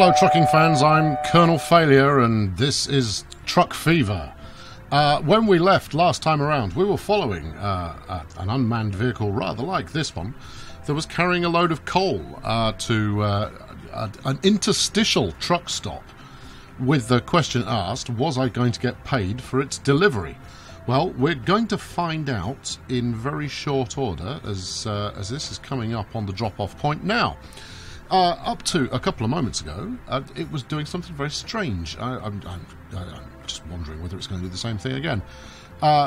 Hello trucking fans, I'm Colonel Failure and this is Truck Fever. When we left last time around, we were following an unmanned vehicle rather like this one that was carrying a load of coal to an interstitial truck stop with the question asked, was I going to get paid for its delivery? Well, we're going to find out in very short order as this is coming up on the drop-off point now. Up to a couple of moments ago, it was doing something very strange. I'm just wondering whether it's going to do the same thing again.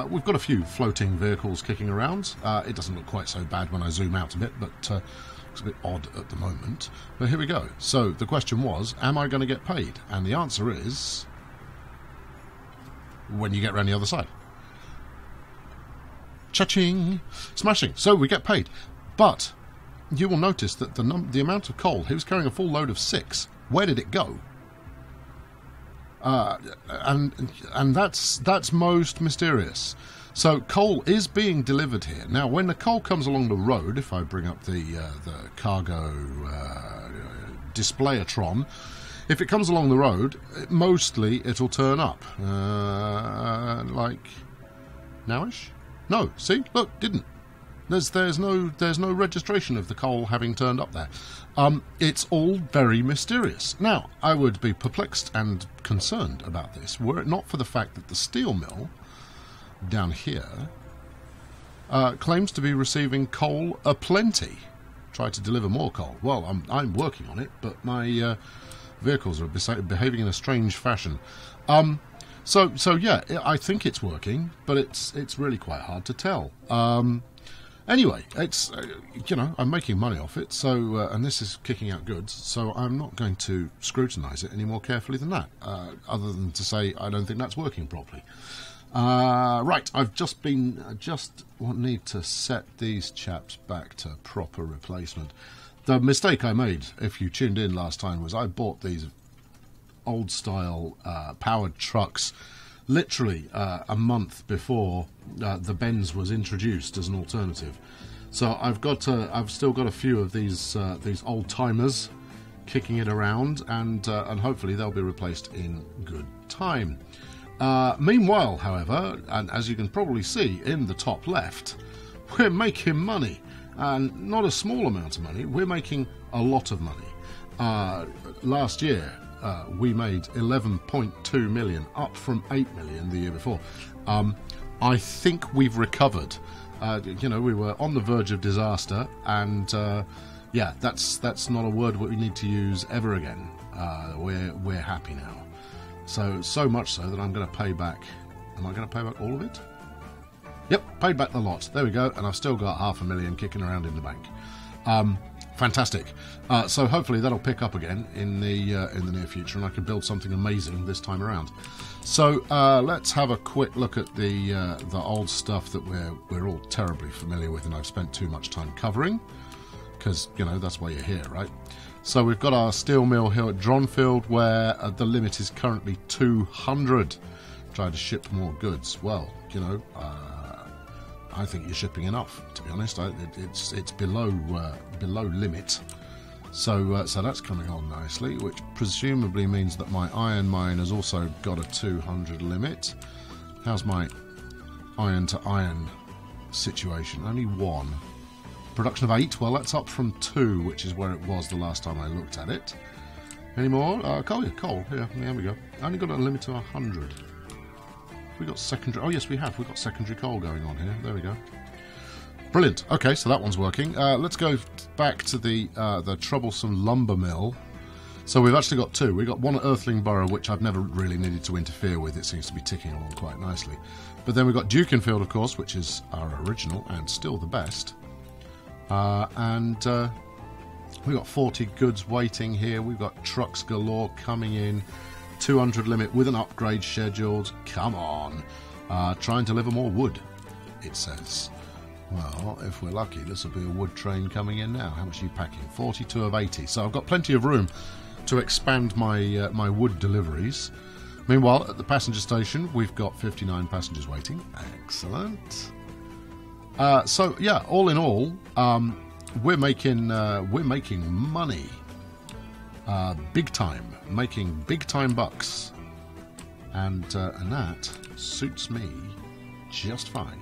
We've got a few floating vehicles kicking around. It doesn't look quite so bad when I zoom out a bit, but looks a bit odd at the moment. But here we go. So the question was, am I going to get paid? And the answer is, when you get around the other side. Cha-ching! Smashing! So we get paid. But you will notice that the amount of coal, he was carrying a full load of 6. Where did it go? And that's most mysterious. So coal is being delivered here. Now, when the coal comes along the road, if I bring up the cargo displayatron, if it comes along the road, mostly it'll turn up. Like nowish? No, see, look, didn't. There's no registration of the coal having turned up there. It's all very mysterious. Now, I would be perplexed and concerned about this were it not for the fact that the steel mill down here claims to be receiving coal aplenty. Try to deliver more coal. Well, I'm working on it, but my vehicles are behaving in a strange fashion. So yeah, I think it's working, but it's really quite hard to tell. Anyway, it's I'm making money off it, so and this is kicking out goods, so I'm not going to scrutinise it any more carefully than that, other than to say I don't think that's working properly. Right, I've just need to set these chaps back to proper replacement. The mistake I made, if you tuned in last time, was I bought these old-style powered trucks literally a month before the Benz was introduced as an alternative. So I've still got a few of these old timers kicking it around, and hopefully they'll be replaced in good time. Meanwhile, however, and as you can probably see in the top left, we're making money, and not a small amount of money. We're making a lot of money. Last year, we made 11.2 million, up from 8 million the year before. I think we've recovered. We were on the verge of disaster, and yeah, that's not a word we need to use ever again. We're happy now. So much so that I'm going to pay back. Am I going to pay back all of it? Yep, paid back the lot. There we go, and I've still got 500,000 kicking around in the bank. Fantastic. So hopefully that'll pick up again in the near future, and I can build something amazing this time around. So let's have a quick look at the old stuff that we're all terribly familiar with, and I've spent too much time covering, because that's why you're here, right? So we've got our steel mill here at Dronfield, where the limit is currently 200. Try to ship more goods. Well, I think you're shipping enough, to be honest. It's below limit, so that's coming on nicely, which presumably means that my iron mine has also got a 200 limit. How's my iron to iron situation? Only 1. Production of 8. Well, that's up from 2, which is where it was the last time I looked at it. Any more? Coal. Yeah, there we go. Only got a limit to 100. We got secondary. Oh yes, we have. We've got secondary coal going on here. There we go. Brilliant. Okay, so that one's working. Let's go back to the troublesome lumber mill. So we've actually got 2. We've got one at Earthling Borough, which I've never really needed to interfere with. It seems to be ticking along quite nicely. But then we've got Dukinfield, of course, which is our original and still the best. We've got 40 goods waiting here. We've got trucks galore coming in. 200 limit with an upgrade scheduled. Come on. Try and deliver more wood, it says. Well, if we're lucky, this will be a wood train coming in now. How much are you packing? 42 of 80. So I've got plenty of room to expand my my wood deliveries. Meanwhile, at the passenger station, we've got 59 passengers waiting. Excellent. So yeah, all in all, we're making money. big time, making big time bucks, and that suits me just fine.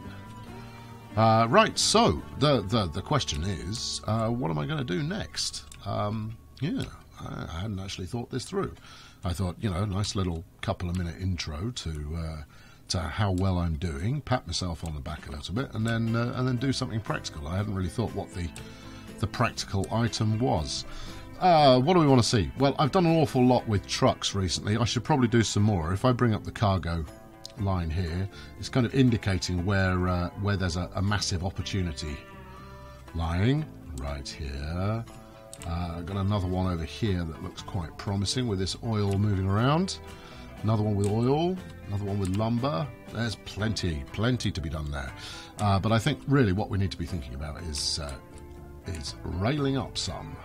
Right, so the question is, what am I going to do next? Yeah, I hadn't actually thought this through. I thought, you know, a nice little couple of minute intro to how well I'm doing, pat myself on the back a little bit, and then do something practical. I hadn't really thought what the practical item was. What do we want to see? Well, I've done an awful lot with trucks recently. I should probably do some more. If I bring up the cargo line here, it's kind of indicating where there's a massive opportunity lying right here. I've got another one over here that looks quite promising with this oil moving around. Another one with oil, another one with lumber. There's plenty to be done there. But I think really what we need to be thinking about is railing up some.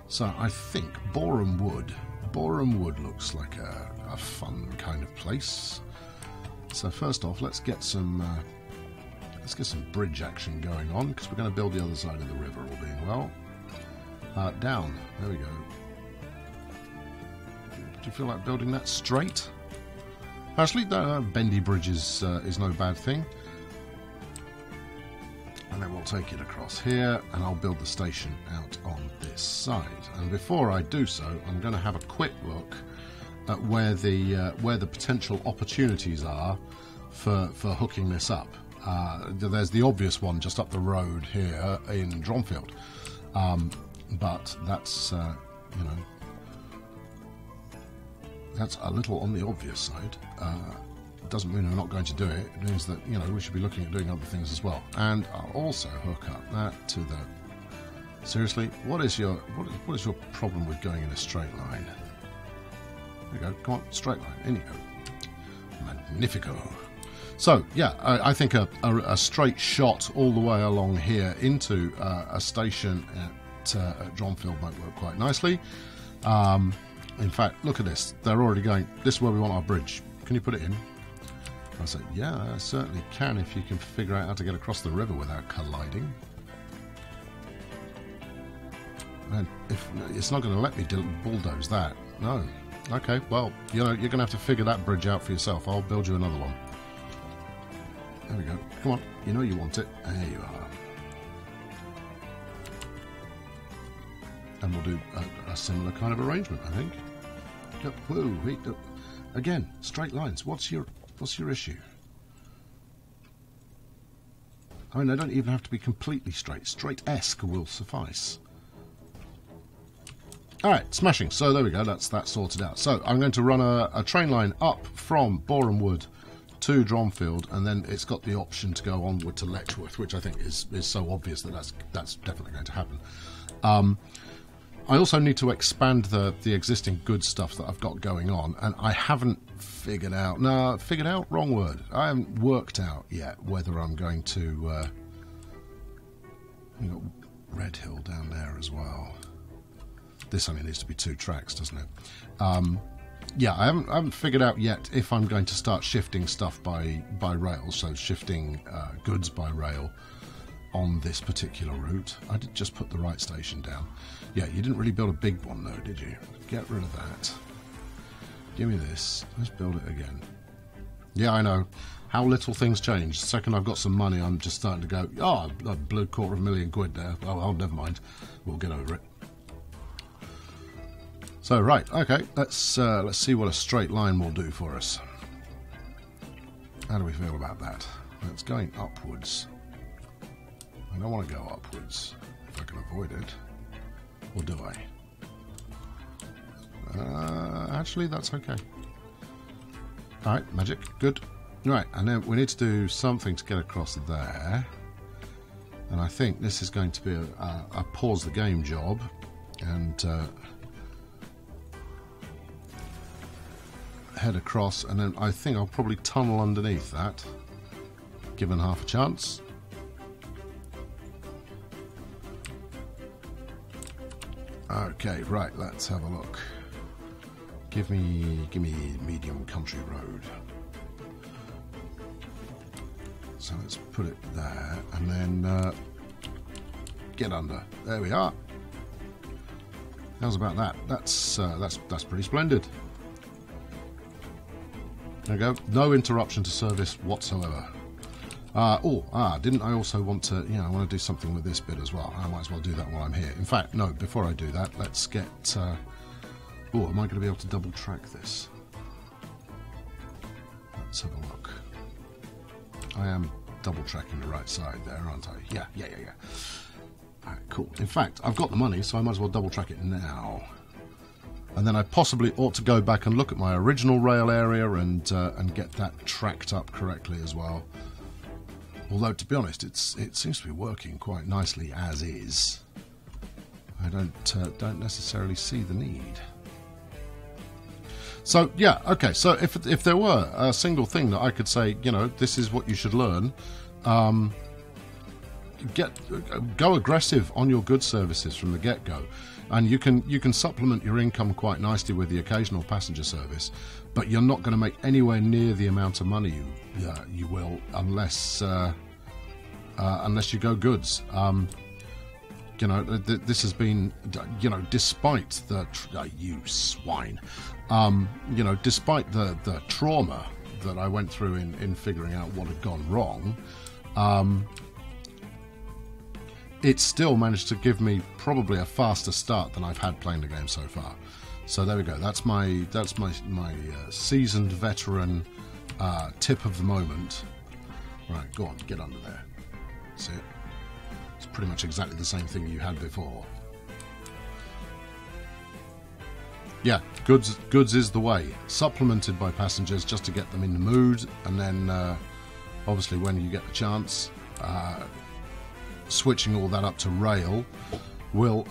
So I think Borehamwood looks like a fun kind of place. So first off, let's get some bridge action going on, because we're going to build the other side of the river, all being well. Down. There we go. Do you feel like building that straight? Actually, bendy bridge is no bad thing. And then we'll take it across here, and I'll build the station out on this side. And before I do so, I'm going to have a quick look at where the potential opportunities are for hooking this up. There's the obvious one just up the road here in Dronfield. But that's, you know, that's a little on the obvious side. It doesn't mean we're not going to do it. It means that, you know, we should be looking at doing other things as well. And I'll also hook up that to the... Seriously, what is your problem with going in a straight line? There you go. Come on, straight line. In you go. Magnifico. So, yeah, I think a straight shot all the way along here into a station at Dronfield might work quite nicely. In fact, look at this. They're already going, this is where we want our bridge. Can you put it in? I said, yeah, I certainly can if you can figure out how to get across the river without colliding. And if it's not going to let me bulldoze that. No. Okay, well, you know, you're going to have to figure that bridge out for yourself. I'll build you another one. There we go. Come on. You know you want it. There you are. And we'll do a similar kind of arrangement, I think. Yep. Whoa, wait, again, straight lines. What's your issue? I mean, they don't even have to be completely straight. Straight-esque will suffice. All right, smashing. So there we go. That's that sorted out. So I'm going to run a train line up from Borehamwood to Dronfield, and then it's got the option to go onward to Letchworth, which I think is so obvious that that's definitely going to happen. I also need to expand the existing good stuff that I've got going on, and I haven't figured out... No, figured out? Wrong word. I haven't worked out yet whether I'm going to... You've got Red Hill down there as well. This only needs to be 2 tracks, doesn't it? Yeah, I haven't figured out yet if I'm going to start shifting stuff by rail, so shifting goods by rail on this particular route. I did just put the right station down. Yeah, you didn't really build a big one though, did you? Get rid of that. Give me this. Let's build it again. Yeah, I know. How little things change. The second I've got some money, I'm just starting to go, oh, I blew £250,000 there. Oh, never mind. We'll get over it. So, right, okay, let's see what a straight line will do for us. How do we feel about that? It's going upwards. I don't want to go upwards if I can avoid it. Or do I? Actually, that's okay. Alright, magic, good. Right, and then we need to do something to get across there. And I think this is going to be a pause the game job. And head across, and then I think I'll probably tunnel underneath that, given half a chance. Okay, right, let's have a look. Give me medium country road. So let's put it there, and then get under. There we are. How's about that? That's pretty splendid. There we go. No interruption to service whatsoever. Didn't I also want to, I want to do something with this bit as well. I might as well do that while I'm here. In fact, no, before I do that, let's get... am I going to be able to double track this? Let's have a look. I am double tracking the right side there, aren't I? Yeah. Alright, cool. In fact, I've got the money, so I might as well double track it now. And then I possibly ought to go back and look at my original rail area and get that tracked up correctly as well. Although, to be honest, it seems to be working quite nicely as is. I don't necessarily see the need. So yeah, okay. So if there were a single thing that I could say, this is what you should learn, go aggressive on your goods services from the get-go. And you can supplement your income quite nicely with the occasional passenger service, but you're not going to make anywhere near the amount of money you will unless you go goods. This has been, despite the you swine, despite the trauma that I went through in figuring out what had gone wrong. It still managed to give me probably a faster start than I've had playing the game so far. So there we go. That's my seasoned veteran tip of the moment. Right, go on, get under there. See it? It's pretty much exactly the same thing you had before. Yeah, goods is the way. Supplemented by passengers just to get them in the mood, and then obviously when you get the chance. Switching all that up to rail will,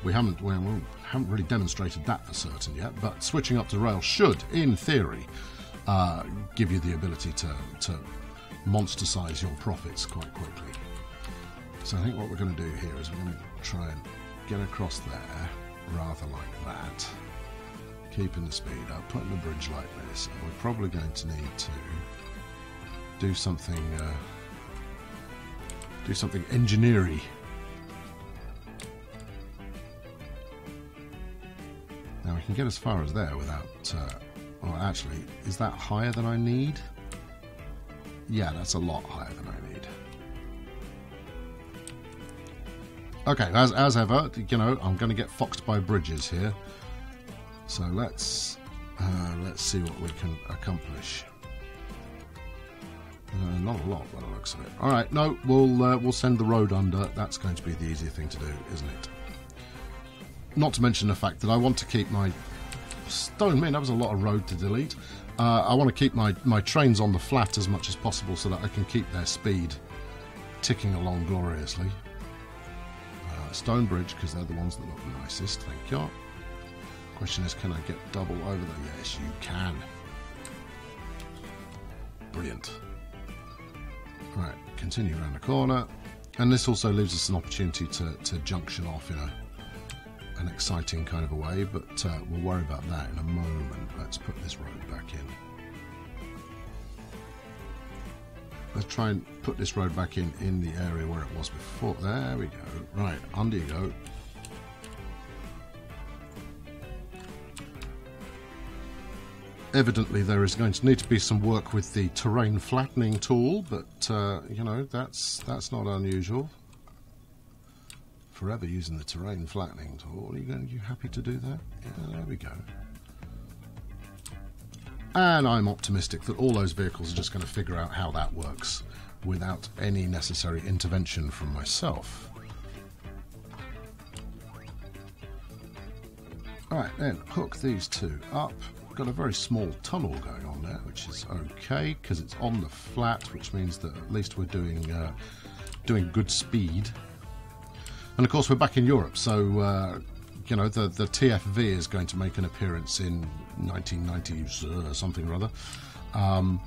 we haven't really demonstrated that for certain yet, but switching up to rail should, in theory, give you the ability to monster size your profits quite quickly. So I think what we're going to do here is we're going to try and get across there, rather like that, keeping the speed up, putting the bridge like this, and we're probably going to need to do something engineering. Now we can get as far as there without... well, actually, is that higher than I need? Yeah, that's a lot higher than I need. Okay, as ever, I'm going to get foxed by bridges here. So let's see what we can accomplish. Not a lot by the looks of it. Alright, no, we'll send the road under. That's going to be the easier thing to do, isn't it? Not to mention the fact that I want to keep my... Stone, man, that was a lot of road to delete. I want to keep my trains on the flat as much as possible so that I can keep their speed ticking along gloriously. Stone bridge, because they're the ones that look nicest, thank you. Question is, can I get double over there? Yes, you can. Brilliant. Right, continue around the corner, and this also leaves us an opportunity to junction off in an exciting kind of a way, but we'll worry about that in a moment. Let's put this road back in. Let's try and put this road back in the area where it was before. There we go. Right, under you go. Evidently there is going to need to be some work with the terrain flattening tool, but that's not unusual. Forever using the terrain flattening tool. Are you happy to do that? Yeah, there we go. And I'm optimistic that all those vehicles are just going to figure out how that works without any necessary intervention from myself. Alright, then hook these two up. Got a very small tunnel going on there, which is okay because it's on the flat, which means that at least we're doing good speed. And of course we're back in Europe, so the TFV is going to make an appearance in 1990 something or other, and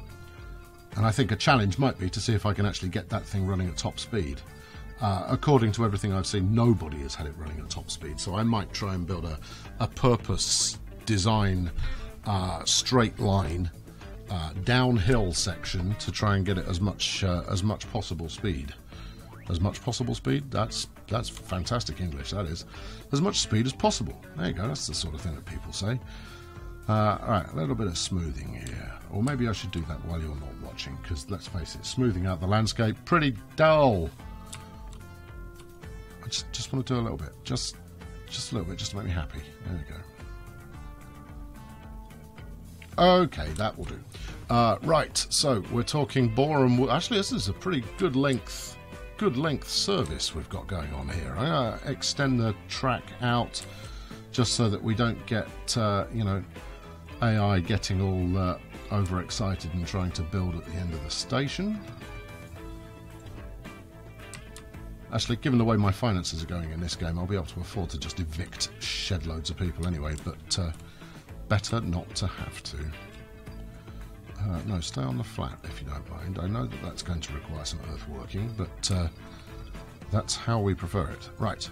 I think a challenge might be to see if I can actually get that thing running at top speed. According to everything I've seen, nobody has had it running at top speed, so I might try and build a purpose design straight line downhill section to try and get it as much possible speed. As much possible speed. That's fantastic English, that is. As much speed as possible. There you go, that's the sort of thing that people say. Alright, a little bit of smoothing here. Or maybe I should do that while you're not watching, because let's face it, smoothing out the landscape, pretty dull. I just want to do a little bit. Just a little bit, just to make me happy. There we go. Okay, that will do. Right, so we're talking Borehamwood. Actually, this is a pretty good length service we've got going on here. I'm going to extend the track out just so that we don't get, you know, AI getting all overexcited and trying to build at the end of the station. Actually, given the way my finances are going in this game, I'll be able to afford to just evict shed loads of people anyway, but better not to have to. No, stay on the flat if you don't mind. I know that that's going to require some earthworking, but that's how we prefer it. Right.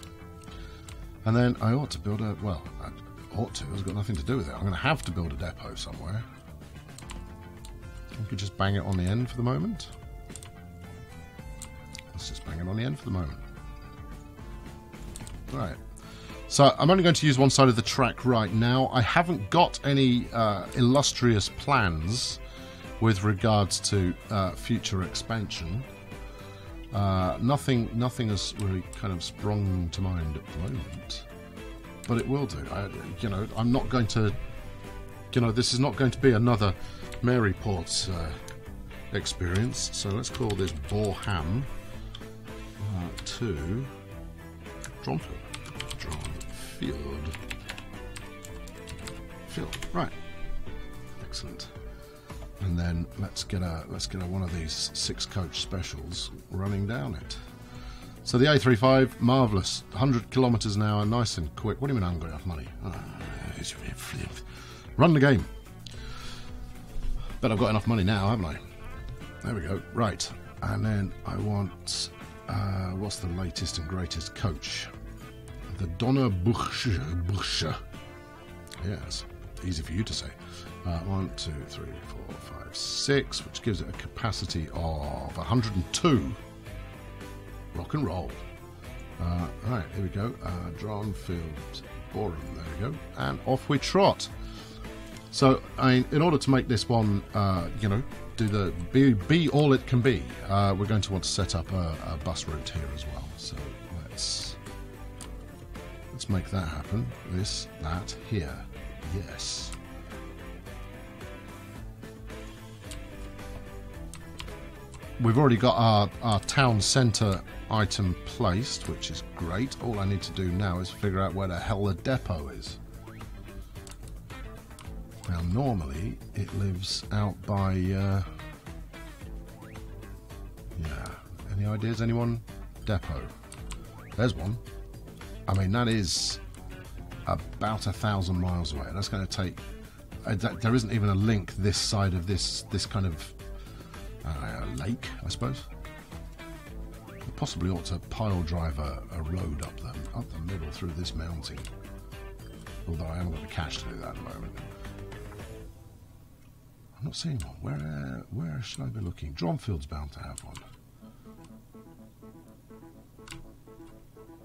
And then I ought to build a... well, I ought to. It's got nothing to do with it. I'm going to have to build a depot somewhere. We could just bang it on the end for the moment. Let's just bang it on the end for the moment. Right. So I'm only going to use one side of the track right now. I haven't got any illustrious plans with regards to future expansion. Nothing has really kind of sprung to mind at the moment, but it will do. You know, I'm not going to. You know, this is not going to be another Maryport experience. So let's call this Borehamwood to Dronfield. Field. Right. Excellent. And then let's get one of these 6-coach specials running down it. So the A35, marvellous, 100 kilometres an hour, nice and quick. What do you mean I haven't got enough money? Run the game. But I've got enough money now, haven't I? There we go. Right. And then I want, what's the latest and greatest coach? The Donnerbuchsche. Yes, easy for you to say. 1, 2, 3, 4, 5, 6, which gives it a capacity of 102. Rock and roll. Right, here we go. Dronfield, Boreham, there we go. And off we trot. So, in order to make this one, you know, do the be all it can be, we're going to want to set up a bus route here as well. So let's make that happen. This, that, here. Yes. We've already got our town centre item placed, which is great. All I need to do now is figure out where the hell the depot is. Now, normally, it lives out by... yeah. Any ideas, anyone? Depot. There's one. I mean, that is about 1,000 miles away. That's going to take... there isn't even a link this side of this kind of lake, I suppose. I possibly ought to pile drive a road up the middle through this mountain. Although I haven't got the cash to do that at the moment. I'm not seeing one. Where should I be looking? Dronfield's bound to have one.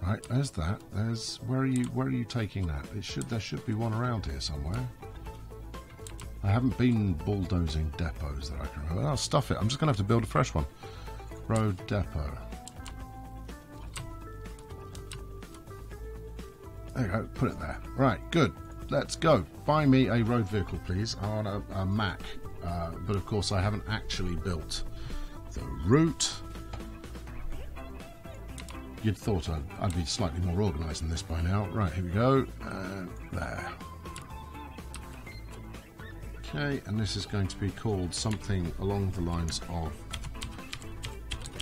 Right, there's that. There's where are you taking that? There should be one around here somewhere. I haven't been bulldozing depots that I can remember. I'll stuff it. I'm just gonna have to build a fresh one. Road depot. There you go, put it there. Right, good. Let's go. Buy me a road vehicle, please. I want a Mac. But of course I haven't actually built the route. You'd thought I'd be slightly more organised than this by now. Right, here we go. There. Okay, and this is going to be called something along the lines of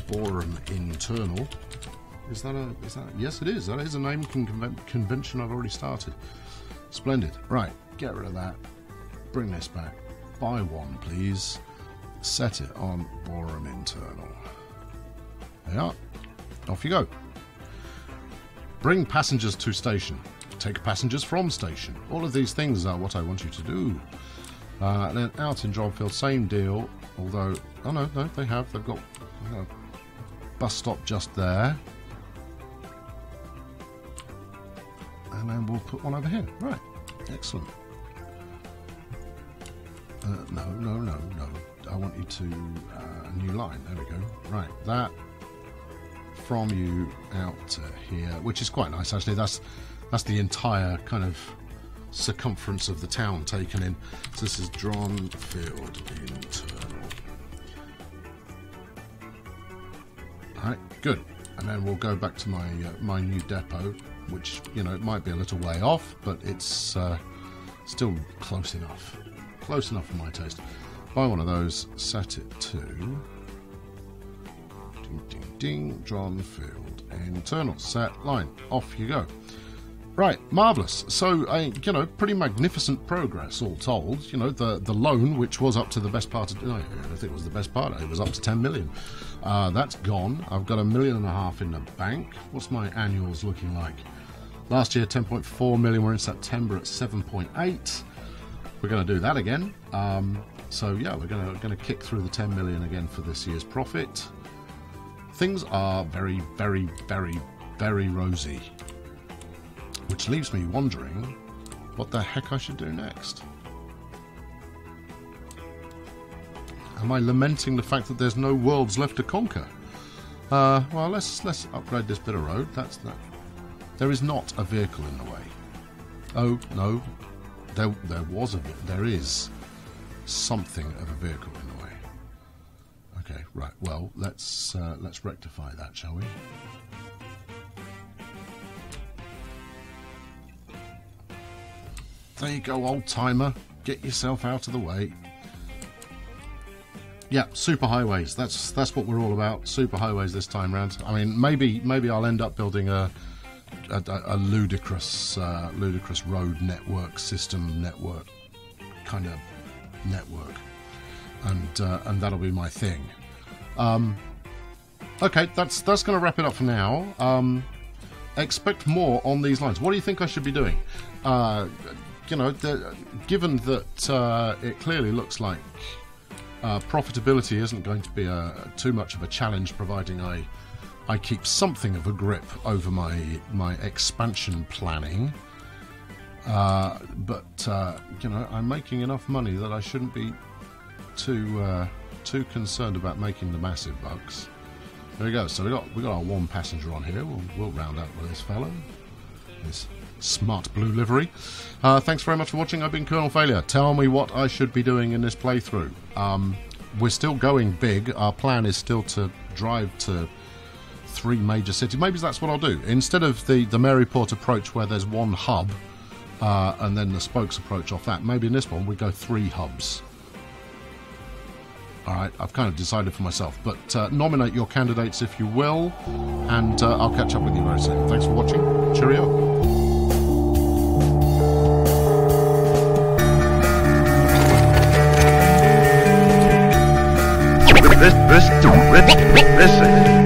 Boreham Internal. Is that? Yes, it is. That is a naming convention I've already started. Splendid. Right, get rid of that. Bring this back. Buy one, please. Set it on Boreham Internal. There you are. Off you go. Bring passengers to station. Take passengers from station. All of these things are what I want you to do. Then out in Dronfield, same deal. Although, oh no, they've got bus stop just there. And then we'll put one over here. Right, excellent. No. I want you to new line. There we go. Right, that from you out to here, which is quite nice actually. That's the entire kind of circumference of the town taken in. So this is dronfield internal. All right, good. And then we'll go back to my my new depot, which, you know, it might be a little way off, but it's still close enough. Close enough for my taste. Buy one of those, set it to ding ding ding, dronfield internal, set line, off you go. Right, marvellous. So, you know, pretty magnificent progress all told. You know, the loan, which was up to the best part of, no, I think it was the best part, it was up to 10 million. That's gone. I've got $1.5 million in the bank. What's my annuals looking like? Last year, 10.4 million. We're in September at 7.8. We're going to do that again. So yeah, we're going to kick through the 10 million again for this year's profit. Things are very, very, very, very rosy, which leaves me wondering what the heck I should do next. Am I lamenting the fact that there's no worlds left to conquer? Well, let's upgrade this bit of road. That's that. There is not a vehicle in the way. Oh no, there is something of a vehicle in the way. Okay, right. Well, let's rectify that, shall we? There you go, old timer. Get yourself out of the way. Yeah, super highways. That's what we're all about. Super highways this time round. I mean, maybe I'll end up building a ludicrous road network system network kind of network, and that'll be my thing. Okay, that's going to wrap it up for now. Expect more on these lines. What do you think I should be doing? You know, given that it clearly looks like profitability isn't going to be too much of a challenge, providing I keep something of a grip over my expansion planning. But you know, I'm making enough money that I shouldn't be too concerned about making the massive bucks. There we go. So we got our one passenger on here. We'll round up with this fellow. This smart blue livery. Thanks very much for watching. I've been Colonel Failure. Tell me what I should be doing in this playthrough. We're still going big. Our plan is still to drive to 3 major cities. Maybe that's what I'll do. Instead of the Maryport approach where there's one hub and then the spokes approach off that, maybe in this one we go 3 hubs. Alright, I've kind of decided for myself. But nominate your candidates if you will, and I'll catch up with you very soon. Thanks for watching. Cheerio. This